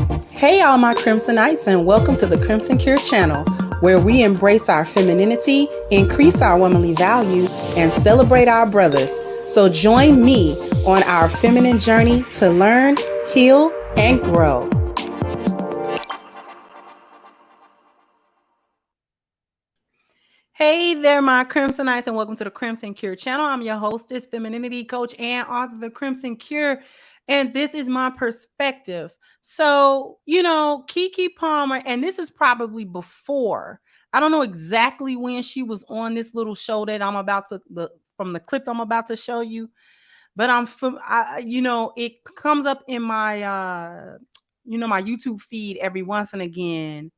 Hey, all my Crimsonites, and welcome to the Crimson Cure channel, where we embrace our femininity, increase our womanly values, and celebrate our brothers. So join me on our feminine journey to learn, heal, and grow. Hey there, my Crimsonites, and welcome to the Crimson Cure channel. I'm your hostess, femininity coach, and author of the Crimson Cure, and this is my perspective. So, Keke Palmer, and this is probably before. I don't know exactly when she was on this little show that I'm about to, from the clip I'm about to show you, but it comes up in my, my YouTube feed every once and again.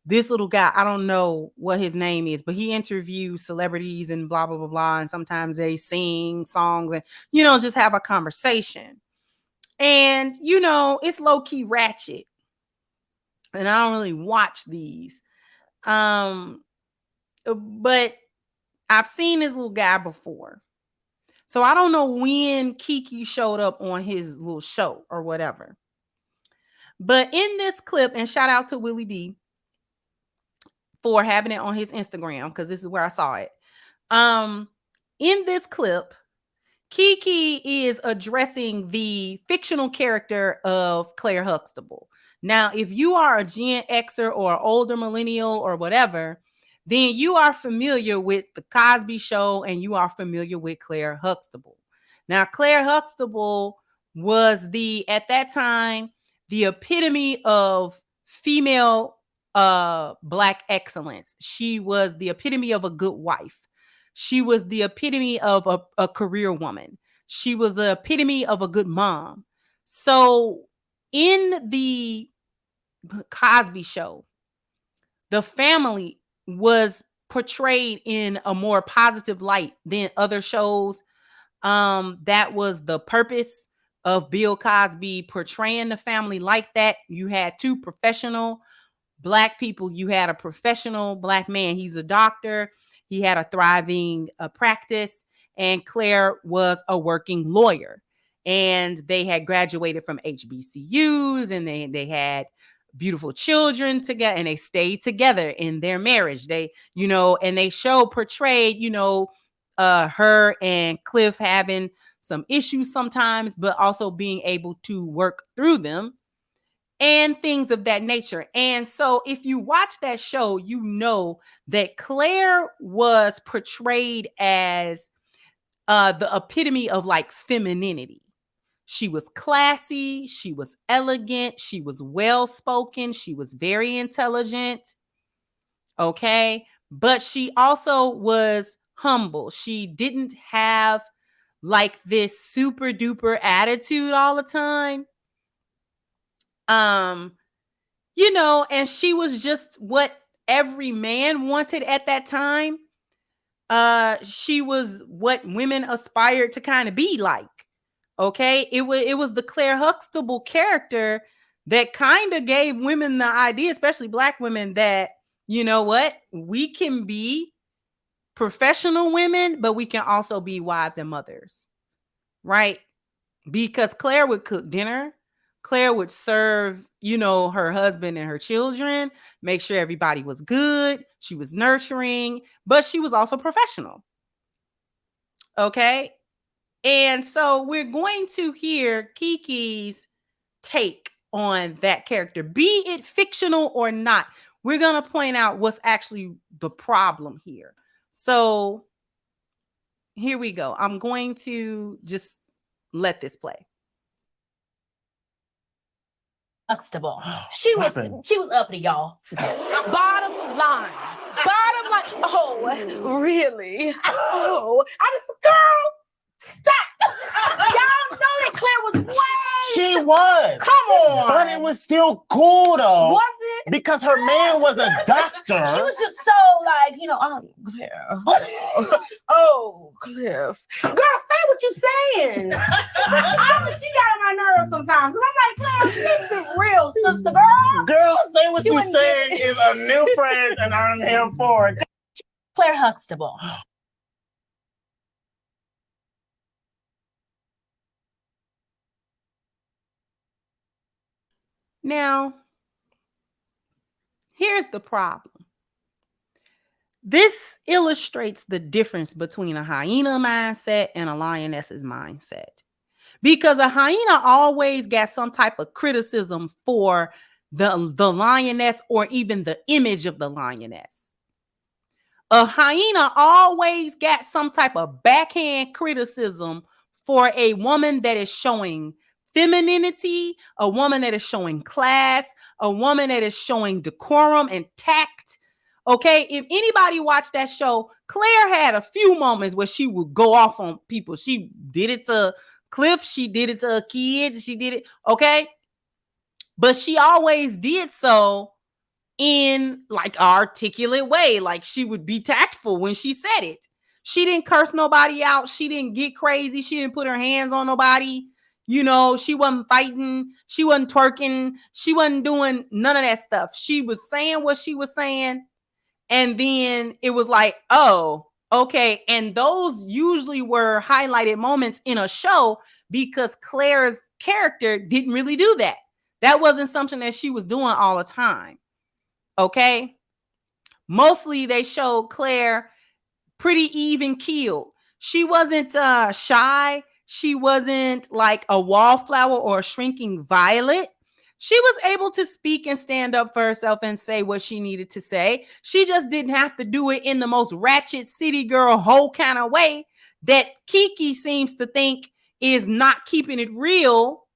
This little guy, I don't know what his name is, but he interviews celebrities and blah, blah, blah, blah. And sometimes they sing songs and, just have a conversation. And, it's low key ratchet. And I don't really watch these. But I've seen this little guy before. So I don't know when Keke showed up on his little show or whatever. But in this clip, and shout out to Willie D for having it on his Instagram, because this is where I saw it. In this clip, Keke is addressing the fictional character of Claire Huxtable. Now, if you are a Gen Xer or older millennial or whatever, then you are familiar with the Cosby Show and you are familiar with Claire Huxtable. Now, Claire Huxtable was at that time, the epitome of female Black excellence. She was the epitome of a good wife. She was the epitome of a career woman. She was the epitome of a good mom. So in the Cosby Show, the family was portrayed in a more positive light than other shows. That was the purpose of Bill Cosby portraying the family like that. You had two professional Black people. You had a professional Black man. He's a doctor. He had a thriving practice, and Claire was a working lawyer. And they had graduated from HBCUs, and they had beautiful children together, and they stayed together in their marriage. They, and they portrayed, her and Cliff having some issues sometimes, but also being able to work through them and things of that nature. And so if you watch that show, you know that Claire was portrayed as the epitome of like femininity. She was classy, she was elegant, she was well-spoken, she was very intelligent. Okay. But she also was humble. She didn't have like this super duper attitude all the time. And she was just what every man wanted at that time. She was what women aspired to kind of be like. Okay. It was the Claire Huxtable character that kind of gave women the idea, especially Black women, that, you know what, we can be professional women, but we can also be wives and mothers. Right. Because Claire would cook dinner. Claire would serve, her husband and her children, make sure everybody was good. She was nurturing, but she was also professional. Okay. And so we're going to hear Keke's take on that character, be it fictional or not. We're going to point out what's actually the problem here. So here we go. I'm going to just let this play. Huxtable. She was uppity, y'all. Bottom line. Oh, really? Oh, girl, stop. Y'all know that Claire was way. She was. Come on. But it was still cool though. Was it? Because her man was a doctor. She was just so like, Claire. Oh, Cliff. Girl, say what you saying. She got on my nerves sometimes. Because I'm like, Claire, keep it real, sister girl. Girl, say what you saying is a new phrase and I'm here for it. Claire Huxtable. Now, here's the problem. This illustrates the difference between a hyena mindset and a lioness's mindset. Because a hyena always got some type of criticism for the lioness or even the image of the lioness. A hyena always got some type of backhand criticism for a woman that is showing femininity, a woman that is showing class, a woman that is showing decorum and tact. Okay, if anybody watched that show, Claire had a few moments where she would go off on people. She did it to Cliff, she did it to her kids, she did it, okay? But she always did so in like an articulate way. Like she would be tactful when she said it. She didn't curse nobody out. She didn't get crazy. She didn't put her hands on nobody. You know, she wasn't fighting. She wasn't twerking. She wasn't doing none of that stuff. She was saying what she was saying. And then it was like, oh, okay. And those usually were highlighted moments in a show because Claire's character didn't really do that. That wasn't something that she was doing all the time. Okay. Mostly they showed Claire pretty even keeled. She wasn't shy. She wasn't like a wallflower or a shrinking violet. She was able to speak and stand up for herself and say what she needed to say. She just didn't have to do it in the most ratchet city girl hoe kind of way that Keke seems to think is not keeping it real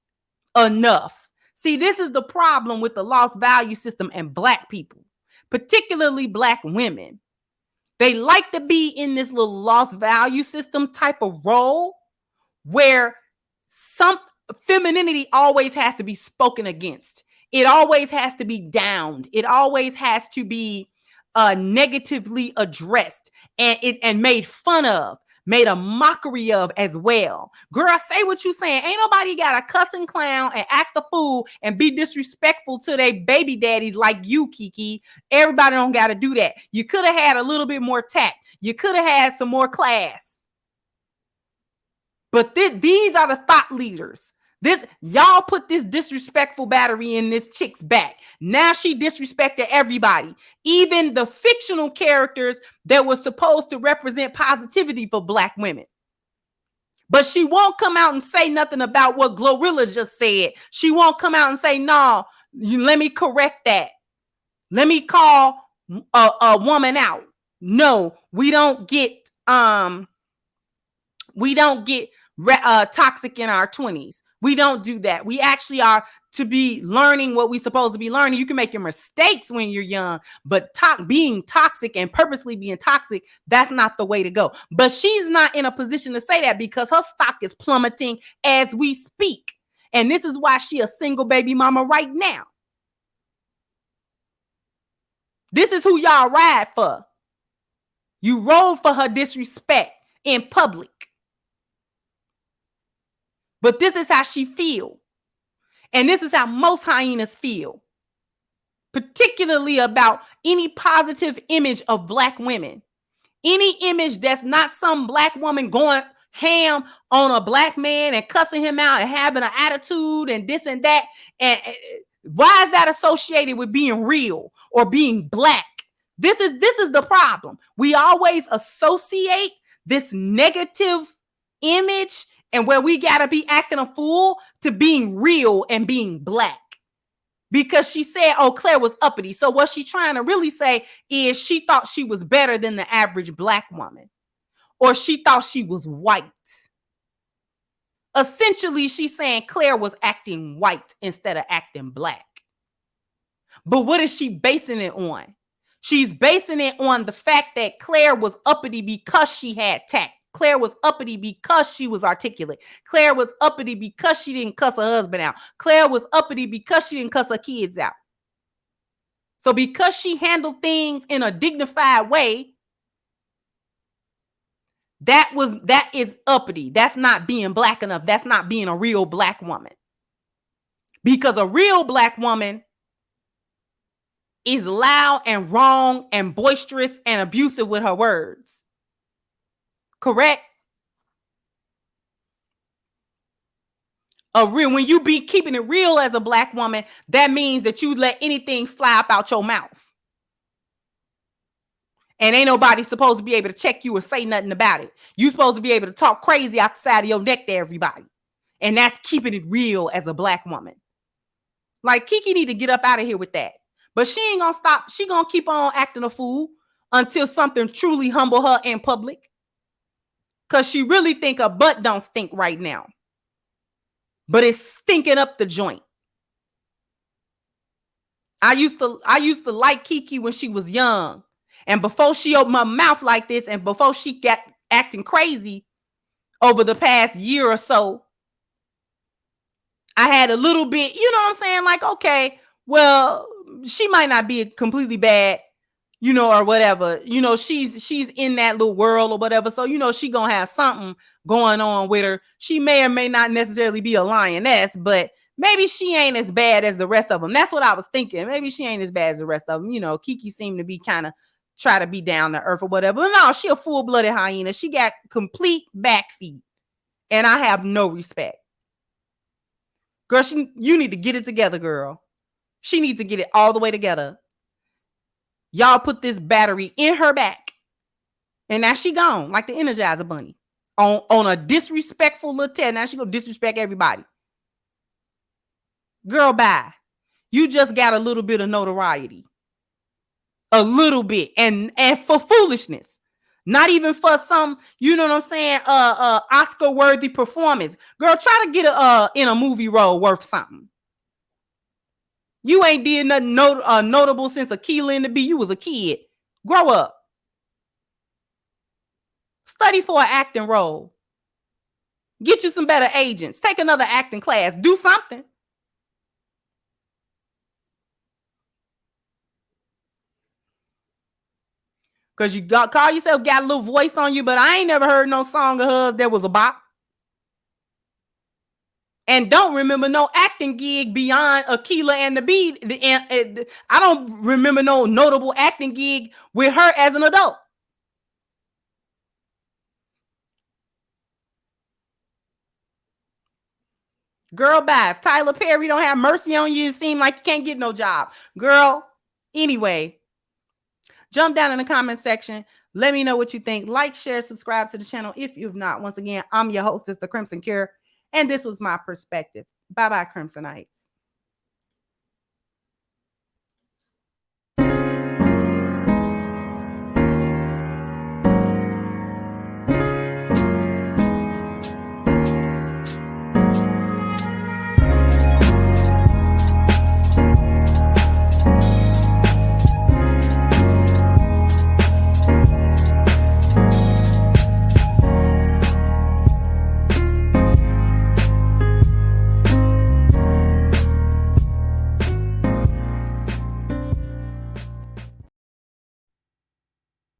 enough. See, this is the problem with the lost value system and Black people, particularly Black women. They like to be in this little lost value system type of role where some femininity always has to be spoken against. It always has to be downed. It always has to be negatively addressed and made fun of, made a mockery of as well. Girl, say what you saying. Ain't nobody got to cuss and clown and act a fool and be disrespectful to their baby daddies like you, Keke. Everybody don't got to do that. You could have had a little bit more tact. You could have had some more class. But these are the thought leaders. Y'all put this disrespectful battery in this chick's back. Now she disrespected everybody, even the fictional characters that were supposed to represent positivity for Black women. But she won't come out and say nothing about what Glorilla just said. She won't come out and say, no, let me correct that. Let me call a woman out. No, we don't get toxic in our 20s. We don't do that. We actually are to be learning what we're supposed to be learning. You can make your mistakes when you're young, but being toxic and purposely being toxic, that's not the way to go. But she's not in a position to say that because her stock is plummeting as we speak. And this is why she a single baby mama right now. This is who y'all ride for. You roll for her disrespect in public. But this is how she feel. And this is how most hyenas feel. Particularly about any positive image of Black women. Any image that's not some Black woman going ham on a Black man and cussing him out and having an attitude and this and that. And why is that associated with being real or being Black? This is the problem. We always associate this negative image and where we got to be acting a fool to being real and being Black. Because she said, oh, Claire was uppity. So what she's trying to really say is she thought she was better than the average Black woman. Or she thought she was white. Essentially, she's saying Claire was acting white instead of acting Black. But what is she basing it on? She's basing it on the fact that Claire was uppity because she had tact. Claire was uppity because she was articulate. Claire was uppity because she didn't cuss her husband out. Claire was uppity because she didn't cuss her kids out. So because she handled things in a dignified way, that is uppity. That's not being Black enough. That's not being a real Black woman. Because a real Black woman is loud and wrong and boisterous and abusive with her words. Correct? When you be keeping it real as a Black woman, that means that you let anything fly up out your mouth. And ain't nobody supposed to be able to check you or say nothing about it. You supposed to be able to talk crazy out the side of your neck to everybody. And that's keeping it real as a Black woman. Like, Keke need to get up out of here with that. But she ain't gonna stop. She gonna keep on acting a fool until something truly humble her in public. Because she really think her butt don't stink right now. But it's stinking up the joint. I used to like Keke when she was young. And before she opened her mouth like this, and before she got acting crazy over the past year or so, I had a little bit, you know what I'm saying? Like, okay, well, she might not be completely bad, you know, or whatever. You know, she's in that little world or whatever. So, you know, she gonna have something going on with her. She may or may not necessarily be a lioness, but maybe she ain't as bad as the rest of them. That's what I was thinking. Maybe she ain't as bad as the rest of them. You know, Keke seemed to be kind of try to be down to earth or whatever. But no, she a full-blooded hyena. She got complete back feet. And I have no respect. Girl, you need to get it together, girl. She needs to get it all the way together. Y'all put this battery in her back. And now she gone, like the Energizer Bunny. On a disrespectful little test. Now she gonna disrespect everybody. Girl, bye. You just got a little bit of notoriety. A little bit. And for foolishness. Not even for some, you know what I'm saying, Oscar-worthy performance. Girl, try to get in a movie role worth something. You ain't did nothing notable since Akilah and the Bee. You was a kid. Grow up. Study for an acting role. Get you some better agents. Take another acting class. Do something. Because you call yourself got a little voice on you, but I ain't never heard no song of hers that was a bop. And don't remember no acting gig beyond Akilah and the Bee. I don't remember no notable acting gig with her as an adult. Girl, bye. If Tyler Perry don't have mercy on you, it seems like you can't get no job. Girl, anyway, jump down in the comment section. Let me know what you think. Like, share, subscribe to the channel if you've not. Once again, I'm your hostess, The Crimson Cure, and this was my perspective. Bye-bye, Crimsonites.